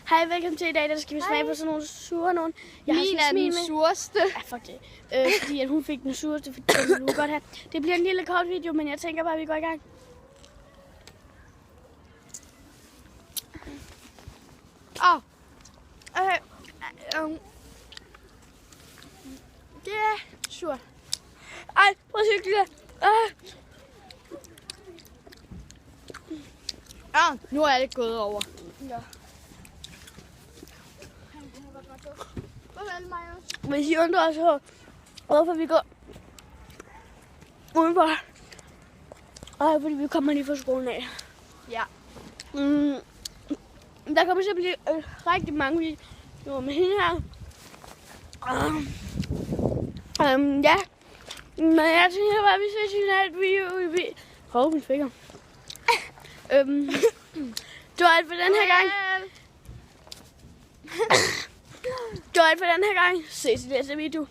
Hej, velkommen til i dag, der skal vi smage på sådan nogle sure nogen. Jeg Min er den sureste. Ja, fuck det. Fordi at hun fik den sureste, fordi den ville godt have. Det bliver en lille kort video, men jeg tænker bare, at vi går i gang. Det er surt. Ej, prøv at se det. Nu er det gået over. Ja. Hvis I undrer os over, hvorfor vi går udenfor. Fordi vi kommer lige fra skolen af. Ja. Der kommer til at blive rigtig mange videoer med hende her. Ja. Men jeg tænker bare, at vi ses i en anden video. Hov, min finger. Det var alt for den her gang. Det var alt for den her gang. Ses i næste video.